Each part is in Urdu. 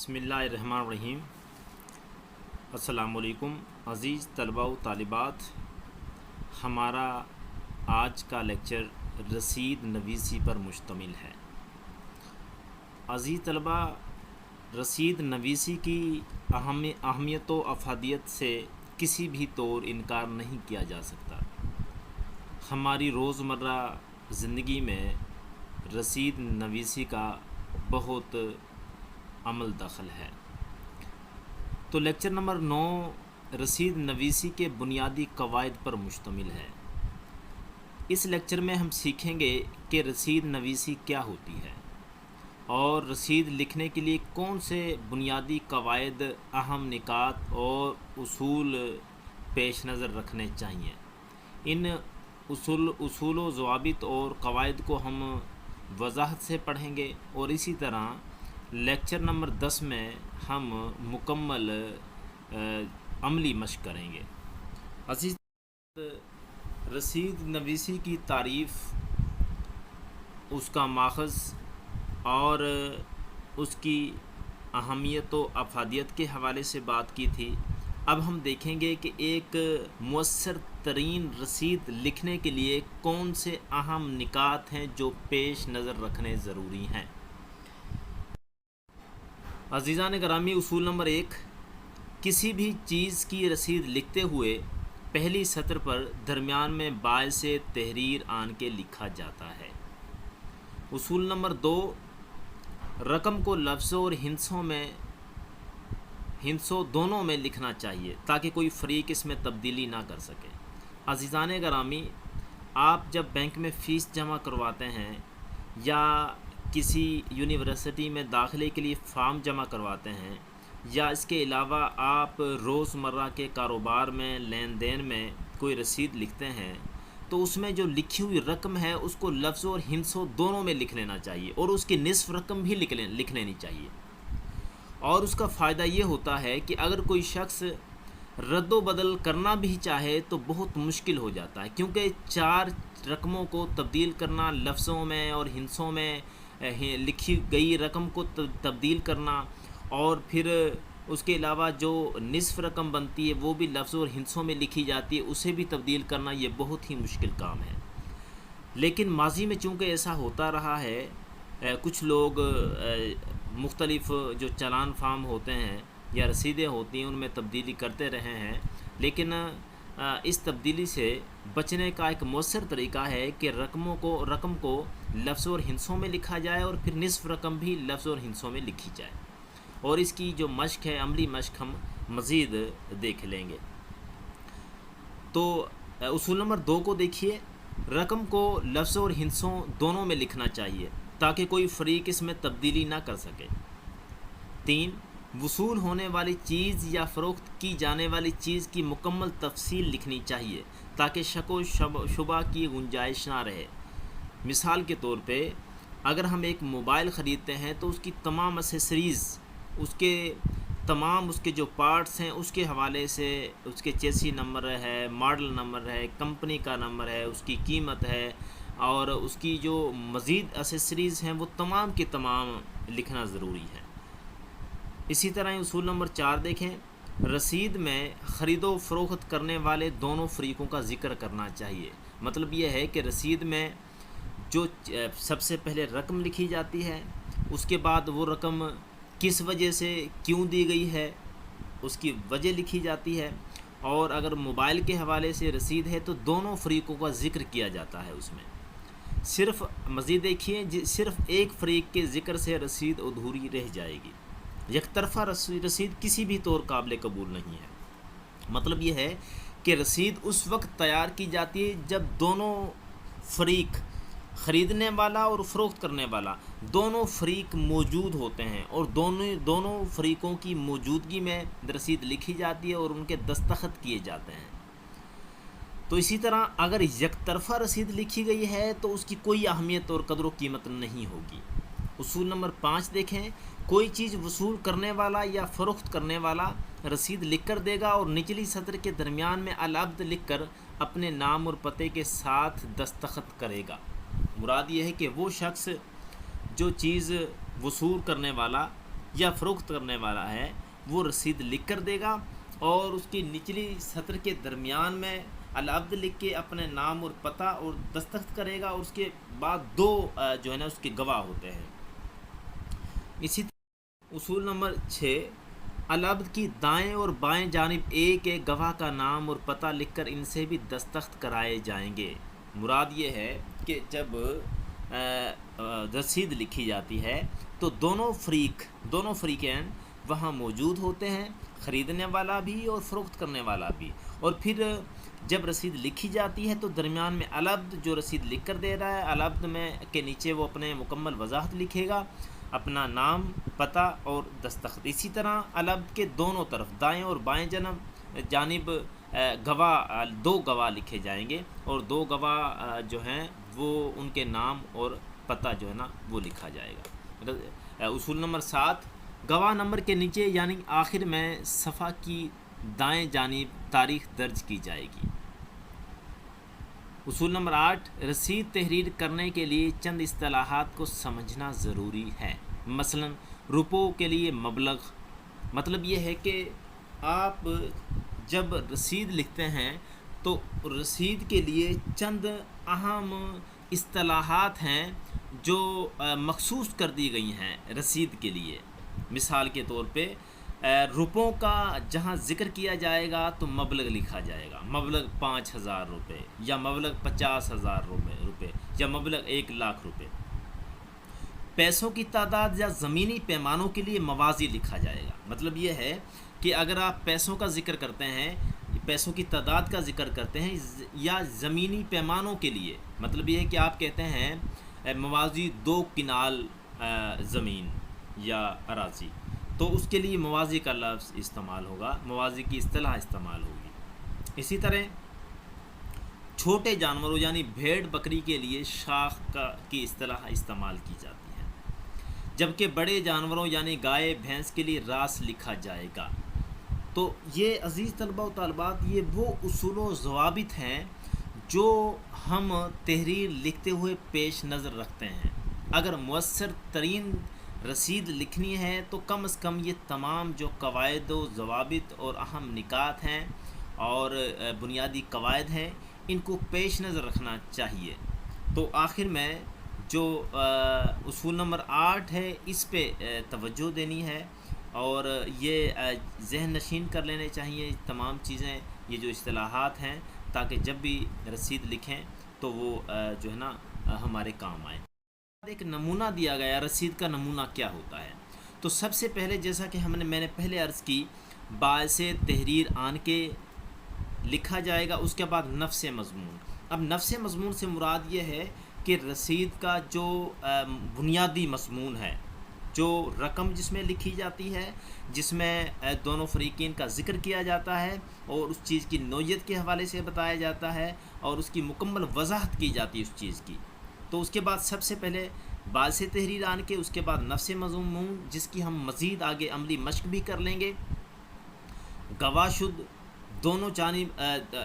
بسم اللہ الرحمن الرحیم۔ السلام علیکم عزیز طلباء و طالبات، ہمارا آج کا لیکچر رسید نویسی پر مشتمل ہے۔ عزیز طلباء، رسید نویسی کی اہمیت و افادیت سے کسی بھی طور انکار نہیں کیا جا سکتا۔ ہماری روزمرہ زندگی میں رسید نویسی کا بہت عمل دخل ہے۔ تو لیکچر نمبر 9 رسید نویسی کے بنیادی قواعد پر مشتمل ہے۔ اس لیکچر میں ہم سیکھیں گے کہ رسید نویسی کیا ہوتی ہے اور رسید لکھنے کے لیے کون سے بنیادی قواعد، اہم نکات اور اصول پیش نظر رکھنے چاہیے۔ ان اصول و ضوابط اور قواعد کو ہم وضاحت سے پڑھیں گے اور اسی طرح لیکچر نمبر 10 میں ہم مکمل عملی مشق کریں گے۔ عزیز، رسید نویسی کی تعریف، اس کا ماخذ اور اس کی اہمیت و افادیت کے حوالے سے بات کی تھی۔ اب ہم دیکھیں گے کہ ایک مؤثر ترین رسید لکھنے کے لیے کون سے اہم نکات ہیں جو پیش نظر رکھنے ضروری ہیں۔ عزیزان گرامی، اصول نمبر 1، کسی بھی چیز کی رسید لکھتے ہوئے پہلی سطر پر درمیان میں باعث تحریر آن کے لکھا جاتا ہے۔ اصول نمبر 2، رقم کو لفظوں اور ہندسوں دونوں میں لکھنا چاہیے تاکہ کوئی فریق اس میں تبدیلی نہ کر سکے۔ عزیزان گرامی، آپ جب بینک میں فیس جمع کرواتے ہیں یا کسی یونیورسٹی میں داخلے کے لیے فارم جمع کرواتے ہیں یا اس کے علاوہ آپ روزمرہ کے کاروبار میں لین دین میں کوئی رسید لکھتے ہیں تو اس میں جو لکھی ہوئی رقم ہے اس کو لفظوں اور ہندسوں دونوں میں لکھ لینا چاہیے اور اس کی نصف رقم بھی لکھ لینی چاہیے۔ اور اس کا فائدہ یہ ہوتا ہے کہ اگر کوئی شخص رد و بدل کرنا بھی چاہے تو بہت مشکل ہو جاتا ہے، کیونکہ 4 رقموں کو تبدیل کرنا، لفظوں میں اور ہندسوں میں لکھی گئی رقم کو تبدیل کرنا، اور پھر اس کے علاوہ جو نصف رقم بنتی ہے وہ بھی لفظوں اور ہندسوں میں لکھی جاتی ہے، اسے بھی تبدیل کرنا یہ بہت ہی مشکل کام ہے۔ لیکن ماضی میں چونکہ ایسا ہوتا رہا ہے، کچھ لوگ مختلف جو چالان فارم ہوتے ہیں یا رسیدیں ہوتی ہیں ان میں تبدیلی کرتے رہے ہیں، لیکن اس تبدیلی سے بچنے کا ایک مؤثر طریقہ ہے کہ رقم کو لفظوں اور ہندسوں میں لکھا جائے اور پھر نصف رقم بھی لفظوں اور ہندسوں میں لکھی جائے، اور اس کی جو مشق ہے، عملی مشق، ہم مزید دیکھ لیں گے۔ تو اصول نمبر 2 کو دیکھیے، رقم کو لفظوں اور ہندسوں دونوں میں لکھنا چاہیے تاکہ کوئی فریق اس میں تبدیلی نہ کر سکے۔ 3، وصول ہونے والی چیز یا فروخت کی جانے والی چیز کی مکمل تفصیل لکھنی چاہیے تاکہ شک و شبہ کی گنجائش نہ رہے۔ مثال کے طور پہ اگر ہم ایک موبائل خریدتے ہیں تو اس کی تمام ایکسیسریز، اس کے جو پارٹس ہیں اس کے حوالے سے اس کے چیسی نمبر ہے، ماڈل نمبر ہے، کمپنی کا نمبر ہے، اس کی قیمت ہے اور اس کی جو مزید ایکسیسریز ہیں وہ تمام کی تمام لکھنا ضروری ہے۔ اسی طرح اصول نمبر 4 دیکھیں، رسید میں خرید و فروخت کرنے والے دونوں فریقوں کا ذکر کرنا چاہیے۔ مطلب یہ ہے کہ رسید میں جو سب سے پہلے رقم لکھی جاتی ہے، اس کے بعد وہ رقم کس وجہ سے کیوں دی گئی ہے اس کی وجہ لکھی جاتی ہے، اور اگر موبائل کے حوالے سے رسید ہے تو دونوں فریقوں کا ذکر کیا جاتا ہے اس میں۔ صرف مزید دیکھیے، صرف ایک فریق کے ذکر سے رسید ادھوری رہ جائے گی۔ یک طرفہ رسید کسی بھی طور قابل قبول نہیں ہے۔ مطلب یہ ہے کہ رسید اس وقت تیار کی جاتی ہے جب دونوں فریق، خریدنے والا اور فروخت کرنے والا، دونوں فریق موجود ہوتے ہیں اور دونوں فریقوں کی موجودگی میں رسید لکھی جاتی ہے اور ان کے دستخط کیے جاتے ہیں۔ تو اسی طرح اگر یک طرفہ رسید لکھی گئی ہے تو اس کی کوئی اہمیت اور قدر و قیمت نہیں ہوگی۔ اصول نمبر 5 دیکھیں، کوئی چیز وصول کرنے والا یا فروخت کرنے والا رسید لکھ کر دے گا اور نچلی سطر کے درمیان میں العبد لکھ کر اپنے نام اور پتے کے ساتھ دستخط کرے گا۔ مراد یہ ہے کہ وہ شخص جو چیز وصول کرنے والا یا فروخت کرنے والا ہے وہ رسید لکھ کر دے گا، اور اس کی نچلی سطر کے درمیان میں العبد لکھ کے اپنے نام اور پتہ اور دستخط کرے گا، اور اس کے بعد دو جو ہے نا اس کے گواہ ہوتے ہیں۔ اسی طرح اصول نمبر 6، العبد کی دائیں اور بائیں جانب ایک ایک گواہ کا نام اور پتہ لکھ کر ان سے بھی دستخط کرائے جائیں گے۔ مراد یہ ہے کہ جب رسید لکھی جاتی ہے تو دونوں فریقین وہاں موجود ہوتے ہیں، خریدنے والا بھی اور فروخت کرنے والا بھی، اور پھر جب رسید لکھی جاتی ہے تو درمیان میں العبد جو رسید لکھ کر دے رہا ہے، العبد میں کے نیچے وہ اپنے مکمل وضاحت لکھے گا، اپنا نام، پتہ اور دستخط۔ اسی طرح العبد کے دونوں طرف دائیں اور بائیں جانب دو گواہ لکھے جائیں گے، اور دو گواہ جو ہیں وہ ان کے نام اور پتہ جو ہے نا وہ لکھا جائے گا۔ اصول نمبر 7، گواہ نمبر کے نیچے یعنی آخر میں صفحہ کی دائیں جانب تاریخ درج کی جائے گی۔ اصول نمبر 8، رسید تحریر کرنے کے لیے چند اصطلاحات کو سمجھنا ضروری ہے۔ مثلا روپوں کے لیے مبلغ، مطلب یہ ہے کہ آپ جب رسید لکھتے ہیں تو رسید کے لیے چند اہم اصطلاحات ہیں جو مخصوص کر دی گئی ہیں رسید کے لیے۔ مثال کے طور پہ روپوں کا جہاں ذکر کیا جائے گا تو مبلغ لکھا جائے گا، مبلغ 5,000 روپے، یا مبلغ 50,000 روپے، یا مبلغ 1,00,000 روپے۔ پیسوں کی تعداد یا زمینی پیمانوں کے لیے موازی لکھا جائے گا۔ مطلب یہ ہے کہ اگر آپ پیسوں کا ذکر کرتے ہیں، پیسوں کی تعداد کا ذکر کرتے ہیں، یا زمینی پیمانوں کے لیے، مطلب یہ ہے کہ آپ کہتے ہیں موازی 2 کنال زمین یا اراضی، تو اس کے لیے موازی کا لفظ استعمال ہوگا، موازی کی اصطلاح استعمال ہوگی۔ اسی طرح چھوٹے جانوروں یعنی بھیڑ بکری کے لیے شاخ کی اصطلاح استعمال کی جاتی ہے، جبکہ بڑے جانوروں یعنی گائے بھینس کے لیے راس لکھا جائے گا۔ تو یہ عزیز طلبہ و طالبات، یہ وہ اصول و ضوابط ہیں جو ہم تحریر لکھتے ہوئے پیش نظر رکھتے ہیں۔ اگر مؤثر ترین رسید لکھنی ہے تو کم از کم یہ تمام جو قواعد و ضوابط اور اہم نکات ہیں اور بنیادی قواعد ہیں ان کو پیش نظر رکھنا چاہیے۔ تو آخر میں جو اصول نمبر 8 ہے اس پہ توجہ دینی ہے، اور یہ ذہن نشین کر لینے چاہیے تمام چیزیں، یہ جو اصطلاحات ہیں، تاکہ جب بھی رسید لکھیں تو وہ جو ہے نا ہمارے کام آئیں۔ ایک نمونہ دیا گیا، رسید کا نمونہ کیا ہوتا ہے؟ تو سب سے پہلے جیسا کہ میں نے پہلے عرض کی، باعث تحریر آن کے لکھا جائے گا، اس کے بعد نفس مضمون۔ اب نفس مضمون سے مراد یہ ہے کہ رسید کا جو بنیادی مضمون ہے، جو رقم جس میں لکھی جاتی ہے، جس میں دونوں فریقین کا ذکر کیا جاتا ہے اور اس چیز کی نوعیت کے حوالے سے بتایا جاتا ہے اور اس کی مکمل وضاحت کی جاتی ہے اس چیز کی، تو اس کے بعد سب سے پہلے باعث تحریر آن کے، اس کے بعد نفس مضمون، جس کی ہم مزید آگے عملی مشق بھی کر لیں گے، گواہ شد، دونوں جانب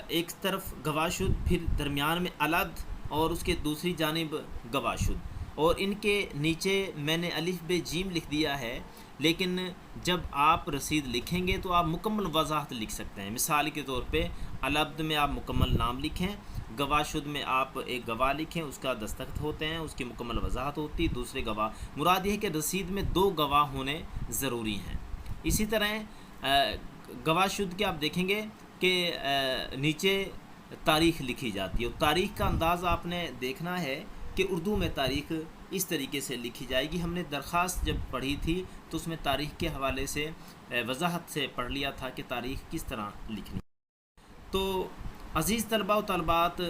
ایک طرف گواہ شد، پھر درمیان میں العبد اور اس کے دوسری جانب گواہ شد، اور ان کے نیچے میں نے الف ب جیم لکھ دیا ہے، لیکن جب آپ رسید لکھیں گے تو آپ مکمل وضاحت لکھ سکتے ہیں۔ مثال کے طور پہ العبد میں آپ مکمل نام لکھیں، گواہ شد میں آپ ایک گواہ لکھیں، اس کا دستخط ہوتے ہیں، اس کی مکمل وضاحت ہوتی ہے، دوسرے گواہ، مراد یہ ہے کہ رسید میں 2 گواہ ہونے ضروری ہیں۔ اسی طرح گواہ شد کے آپ دیکھیں گے کہ نیچے تاریخ لکھی جاتی ہے، اور تاریخ کا انداز آپ نے دیکھنا ہے کہ اردو میں تاریخ اس طریقے سے لکھی جائے گی۔ ہم نے درخواست جب پڑھی تھی تو اس میں تاریخ کے حوالے سے وضاحت سے پڑھ لیا تھا کہ تاریخ کس طرح لکھنی۔ تو عزیز طلباء و طالبات،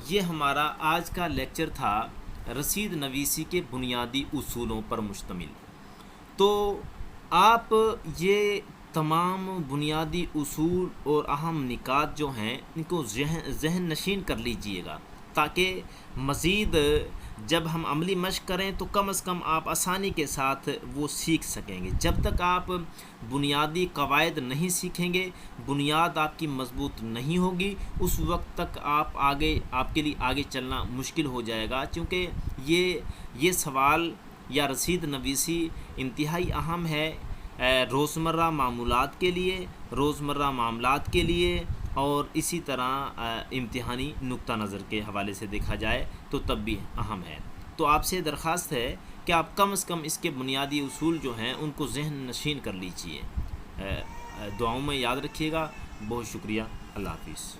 یہ ہمارا آج کا لیکچر تھا رسید نویسی کے بنیادی اصولوں پر مشتمل۔ تو آپ یہ تمام بنیادی اصول اور اہم نکات جو ہیں ان کو ذہن نشین کر لیجئے گا، تاکہ مزید جب ہم عملی مشق کریں تو کم از کم آپ آسانی کے ساتھ وہ سیکھ سکیں گے۔ جب تک آپ بنیادی قواعد نہیں سیکھیں گے، بنیاد آپ کی مضبوط نہیں ہوگی، اس وقت تک آپ کے لیے آگے چلنا مشکل ہو جائے گا، کیونکہ یہ سوال یا رسید نویسی انتہائی اہم ہے۔ روزمرہ معمولات کے لیے، روزمرہ معاملات کے لیے، اور اسی طرح امتحانی نقطہ نظر کے حوالے سے دیکھا جائے تو تب بھی اہم ہے۔ تو آپ سے درخواست ہے کہ آپ کم از کم اس کے بنیادی اصول جو ہیں ان کو ذہن نشین کر لیجئے۔ دعاؤں میں یاد رکھیے گا۔ بہت شکریہ۔ اللہ حافظ۔